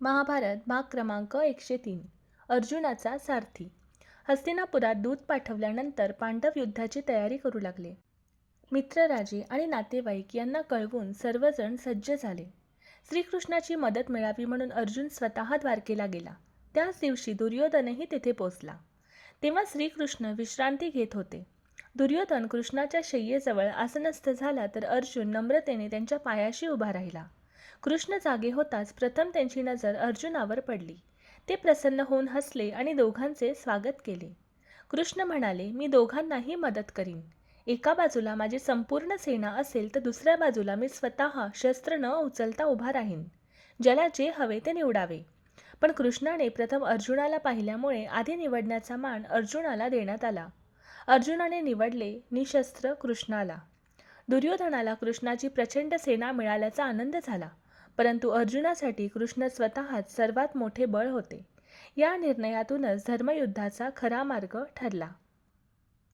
महाभारत भाग क्रमांक 103. अर्जुनाचा सारथी. हस्तिनापुरात दूत पाठवल्यानंतर पांडव युद्धाची तयारी करू लागले. मित्रराजे आणि नातेवाईक यांना कळवून सर्वजण सज्ज झाले. श्रीकृष्णाची मदत मिळावी म्हणून अर्जुन स्वतः द्वारकेला गेला. त्याच दिवशी दुर्योधनही तिथे पोचला. तेव्हा श्रीकृष्ण विश्रांती घेत होते. दुर्योधन कृष्णाच्या शय्येजवळ आसनस्थ झाला तर अर्जुन नम्रतेने त्यांच्या पायाशी उभा राहिला. कृष्ण जागे होताच प्रथम त्यांची नजर अर्जुनावर पडली. ते प्रसन्न होऊन हसले आणि दोघांचे स्वागत केले. कृष्ण म्हणाले, मी दोघांनाही मदत करीन. एका बाजूला माझी संपूर्ण सेना असेल तर दुसऱ्या बाजूला मी स्वतः शस्त्र न उचलता उभा राहीन. ज्याला जे हवे ते निवडावे. पण कृष्णाने प्रथम अर्जुनाला पाहिल्यामुळे आधी निवडण्याचा मान अर्जुनाला देण्यात आला. अर्जुनाने निवडले निशस्त्र कृष्णाला. दुर्योधनाला कृष्णाची प्रचंड सेना मिळाल्याचा आनंद झाला, परंतु अर्जुनासाठी कृष्ण स्वतःच सर्वात मोठे बळ होते. या निर्णयातूनच धर्मयुद्धाचा खरा मार्ग ठरला.